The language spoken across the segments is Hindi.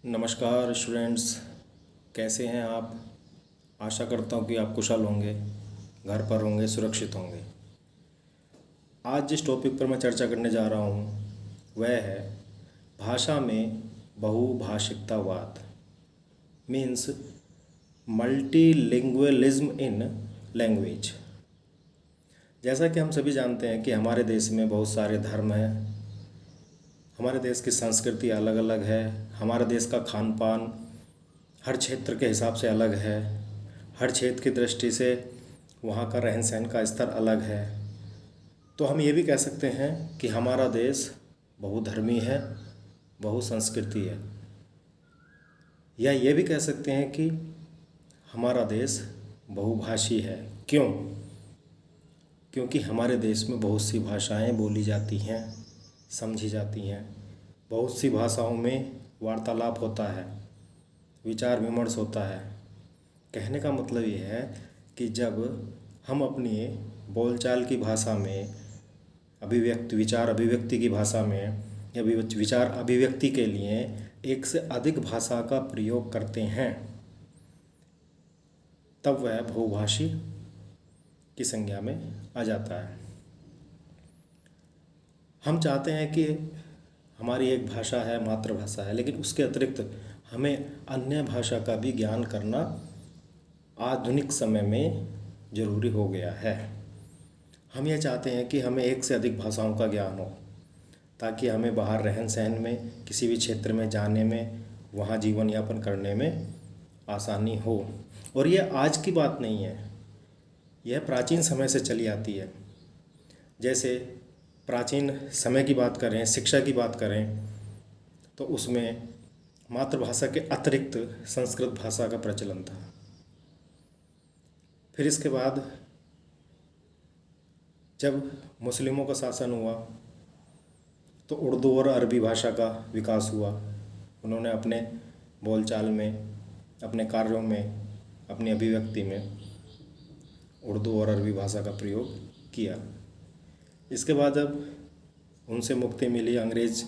नमस्कार स्टूडेंट्स, कैसे हैं आप। आशा करता हूँ कि आप कुशल होंगे, घर पर होंगे, सुरक्षित होंगे। आज जिस टॉपिक पर मैं चर्चा करने जा रहा हूँ वह है भाषा में बहुभाषिकतावाद, मीन्स मल्टीलिंगुअलिज्म इन लैंग्वेज। जैसा कि हम सभी जानते हैं कि हमारे देश में बहुत सारे धर्म हैं, हमारे देश की संस्कृति अलग अलग है, हमारे देश का खान पान हर क्षेत्र के हिसाब से अलग है, हर क्षेत्र की दृष्टि से वहाँ का रहन सहन का स्तर अलग है। तो हम ये भी कह सकते हैं कि हमारा देश बहुधर्मी है, बहुसंस्कृति है, या ये भी कह सकते हैं कि हमारा देश बहुभाषी है। क्यों? क्योंकि हमारे देश में बहुत सी भाषाएं बोली जाती हैं, समझी जाती हैं। बहुत सी भाषाओं में वार्तालाप होता है, विचार विमर्श होता है। कहने का मतलब ये है कि जब हम अपनी बोलचाल की भाषा में विचार अभिव्यक्ति की भाषा में या विचार अभिव्यक्ति के लिए एक से अधिक भाषा का प्रयोग करते हैं, तब वह बहुभाषी की संज्ञा में आ जाता है। हम चाहते हैं कि हमारी एक भाषा है, मातृभाषा है, लेकिन उसके अतिरिक्त हमें अन्य भाषा का भी ज्ञान करना आधुनिक समय में ज़रूरी हो गया है। हम ये चाहते हैं कि हमें एक से अधिक भाषाओं का ज्ञान हो, ताकि हमें बाहर रहन सहन में, किसी भी क्षेत्र में जाने में, वहाँ जीवन यापन करने में आसानी हो। और ये आज की बात नहीं है, यह प्राचीन समय से चली आती है। जैसे प्राचीन समय की बात करें, शिक्षा की बात करें, तो उसमें मातृभाषा के अतिरिक्त संस्कृत भाषा का प्रचलन था। फिर इसके बाद जब मुस्लिमों का शासन हुआ तो उर्दू और अरबी भाषा का विकास हुआ। उन्होंने अपने बोलचाल में, अपने कार्यों में, अपनी अभिव्यक्ति में उर्दू और अरबी भाषा का प्रयोग किया। इसके बाद जब उनसे मुक्ति मिली, अंग्रेज़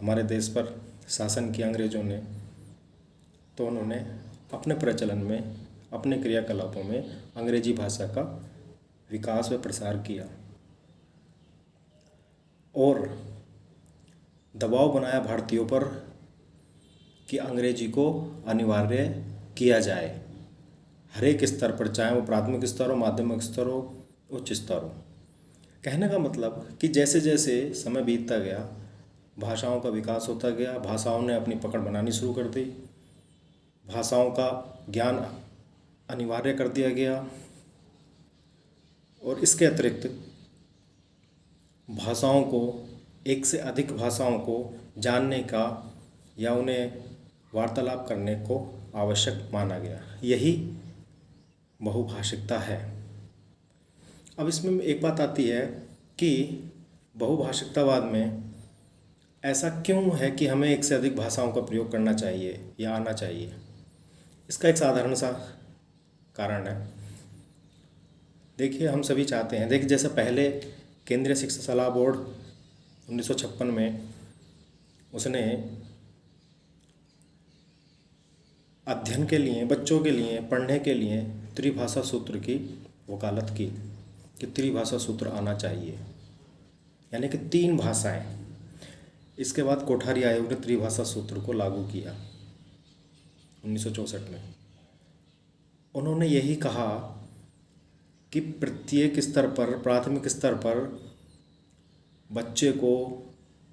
हमारे देश पर शासन किया अंग्रेज़ों ने, तो उन्होंने अपने प्रचलन में, अपने क्रियाकलापों में अंग्रेजी भाषा का विकास व प्रसार किया और दबाव बनाया भारतीयों पर कि अंग्रेजी को अनिवार्य किया जाए हर एक स्तर पर, चाहे वो प्राथमिक स्तर हो, माध्यमिक स्तर हो, उच्च स्तर हो। कहने का मतलब कि जैसे जैसे समय बीतता गया, भाषाओं का विकास होता गया, भाषाओं ने अपनी पकड़ बनानी शुरू कर दी, भाषाओं का ज्ञान अनिवार्य कर दिया गया। और इसके अतिरिक्त भाषाओं को, एक से अधिक भाषाओं को जानने का या उन्हें वार्तालाप करने को आवश्यक माना गया। यही बहुभाषिकता है। अब इसमें एक बात आती है कि बहुभाषिकतावाद में ऐसा क्यों है कि हमें एक से अधिक भाषाओं का प्रयोग करना चाहिए या आना चाहिए। इसका एक साधारण सा कारण है। देखिए, हम सभी चाहते हैं, देखिए जैसे पहले केंद्रीय शिक्षा सलाह बोर्ड 1956 में उसने अध्ययन के लिए, बच्चों के लिए पढ़ने के लिए त्रिभाषा सूत्र की वकालत की कि त्रिभाषा सूत्र आना चाहिए, यानी कि 3 भाषाएं। इसके बाद कोठारी आयोग ने त्रिभाषा सूत्र को लागू किया 1964 में। उन्होंने यही कहा कि प्रत्येक स्तर पर, प्राथमिक स्तर पर बच्चे को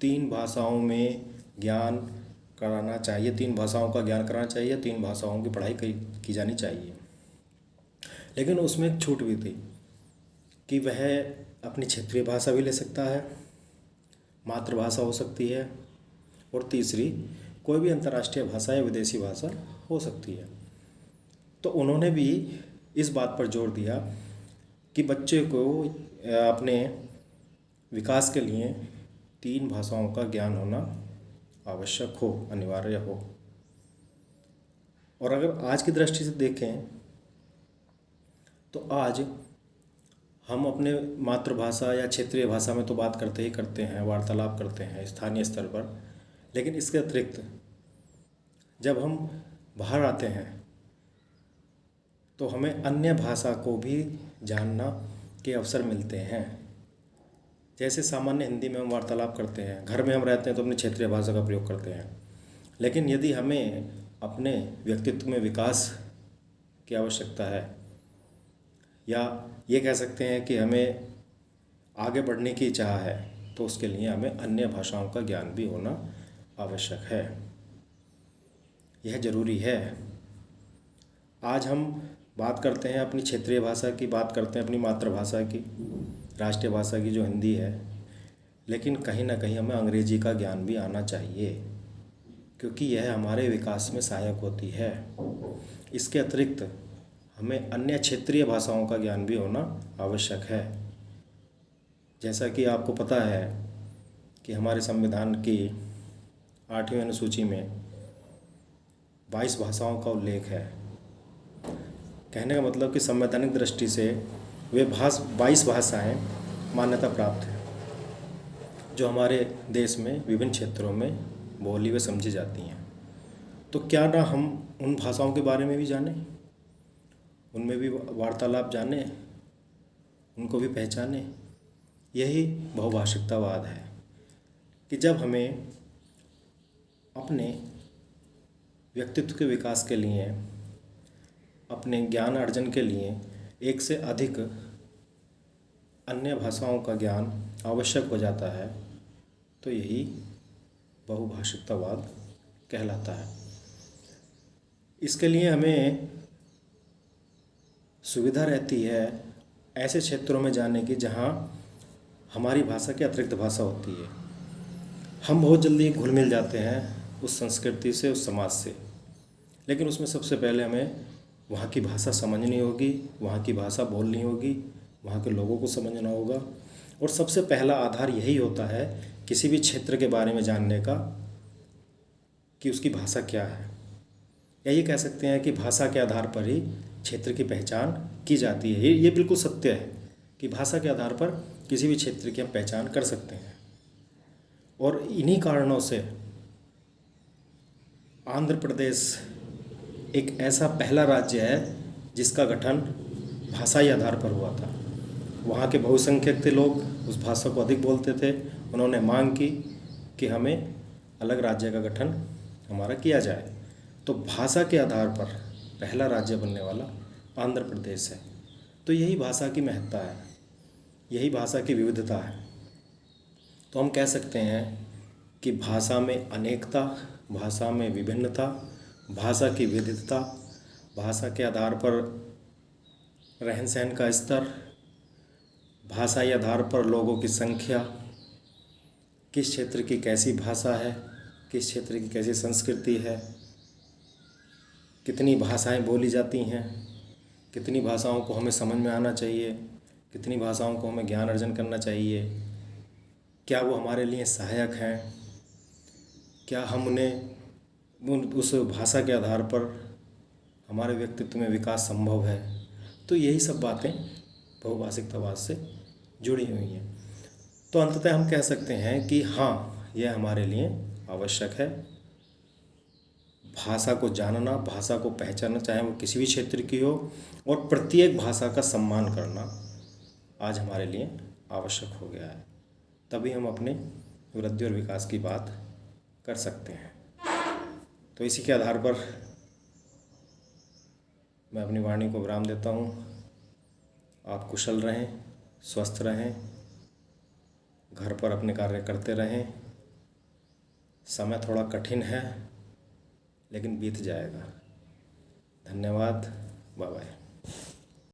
3 भाषाओं में ज्ञान कराना चाहिए, 3 भाषाओं का ज्ञान कराना चाहिए, 3 भाषाओं की पढ़ाई की जानी चाहिए। लेकिन उसमें एक छूट भी थी कि वह अपनी क्षेत्रीय भाषा भी ले सकता है, मातृभाषा हो सकती है, और तीसरी कोई भी अंतर्राष्ट्रीय भाषा या विदेशी भाषा हो सकती है। तो उन्होंने भी इस बात पर जोर दिया कि बच्चे को अपने विकास के लिए 3 भाषाओं का ज्ञान होना आवश्यक हो, अनिवार्य हो। और अगर आज की दृष्टि से देखें तो आज हम अपने मातृभाषा या क्षेत्रीय भाषा में तो बात करते ही करते हैं, वार्तालाप करते हैं स्थानीय स्तर पर, लेकिन इसके अतिरिक्त जब हम बाहर आते हैं तो हमें अन्य भाषा को भी जानना के अवसर मिलते हैं। जैसे सामान्य हिंदी में हम वार्तालाप करते हैं, घर में हम रहते हैं तो अपनी क्षेत्रीय भाषा का प्रयोग करते हैं, लेकिन यदि हमें अपने व्यक्तित्व में विकास की आवश्यकता है, या ये कह सकते हैं कि हमें आगे बढ़ने की चाह है, तो उसके लिए हमें अन्य भाषाओं का ज्ञान भी होना आवश्यक है। यह ज़रूरी है। आज हम बात करते हैं अपनी क्षेत्रीय भाषा की, बात करते हैं अपनी मातृभाषा की, राष्ट्रीय भाषा की जो हिंदी है, लेकिन कहीं ना कहीं हमें अंग्रेजी का ज्ञान भी आना चाहिए, क्योंकि यह हमारे विकास में सहायक होती है। इसके अतिरिक्त हमें अन्य क्षेत्रीय भाषाओं का ज्ञान भी होना आवश्यक है। जैसा कि आपको पता है कि हमारे संविधान की 8वीं अनुसूची में 22 भाषाओं का उल्लेख है। कहने का मतलब कि संवैधानिक दृष्टि से वे 22 भाषाएँ मान्यता प्राप्त हैं, जो हमारे देश में विभिन्न क्षेत्रों में बोली व समझी जाती हैं। तो क्या ना हम उन भाषाओं के बारे में भी जानें, उनमें भी वार्तालाप जानें, उनको भी पहचानें। यही बहुभाषिकतावाद है कि जब हमें अपने व्यक्तित्व के विकास के लिए, अपने ज्ञान अर्जन के लिए एक से अधिक अन्य भाषाओं का ज्ञान आवश्यक हो जाता है, तो यही बहुभाषिकतावाद कहलाता है। इसके लिए हमें सुविधा रहती है ऐसे क्षेत्रों में जाने की जहाँ हमारी भाषा की अतिरिक्त भाषा होती है। हम बहुत जल्दी घुल मिल जाते हैं उस संस्कृति से, उस समाज से, लेकिन उसमें सबसे पहले हमें वहाँ की भाषा समझनी होगी, वहाँ की भाषा बोलनी होगी, वहाँ के लोगों को समझना होगा। और सबसे पहला आधार यही होता है किसी भी क्षेत्र के बारे में जानने का, कि उसकी भाषा क्या है। या ये कह सकते हैं कि भाषा के आधार पर ही क्षेत्र की पहचान की जाती है। ये बिल्कुल सत्य है कि भाषा के आधार पर किसी भी क्षेत्र की हम पहचान कर सकते हैं। और इन्हीं कारणों से आंध्र प्रदेश एक ऐसा पहला राज्य है जिसका गठन भाषाई आधार पर हुआ था। वहाँ के बहुसंख्यक थे लोग, उस भाषा को अधिक बोलते थे। उन्होंने मांग की कि हमें अलग राज्य का गठन हमारा किया जाए, तो भाषा के आधार पर पहला राज्य बनने वाला आंध्र प्रदेश है। तो यही भाषा की महत्ता है, यही भाषा की विविधता है। तो हम कह सकते हैं कि भाषा में अनेकता, भाषा में विभिन्नता, भाषा की विविधता, भाषा के आधार पर रहन सहन का स्तर, भाषाई आधार पर लोगों की संख्या, किस क्षेत्र की कैसी भाषा है, किस क्षेत्र की कैसी संस्कृति है, कितनी भाषाएं बोली जाती हैं, कितनी भाषाओं को हमें समझ में आना चाहिए, कितनी भाषाओं को हमें ज्ञान अर्जन करना चाहिए, क्या वो हमारे लिए सहायक हैं, क्या हम उन्हें उस भाषा के आधार पर हमारे व्यक्तित्व में विकास संभव है। तो यही सब बातें बहुभाषिकतावाद से जुड़ी हुई हैं। तो अंततः हम कह सकते हैं कि हाँ, यह हमारे लिए आवश्यक है। भाषा को जानना, भाषा को पहचानना, चाहे वो किसी भी क्षेत्र की हो, और प्रत्येक भाषा का सम्मान करना आज हमारे लिए आवश्यक हो गया है। तभी हम अपने वृद्धि और विकास की बात कर सकते हैं। तो इसी के आधार पर मैं अपनी वाणी को विराम देता हूँ। आप कुशल रहें, स्वस्थ रहें, घर पर अपने कार्य करते रहें। समय थोड़ा कठिन है, लेकिन बीत जाएगा। धन्यवाद। Bye bye.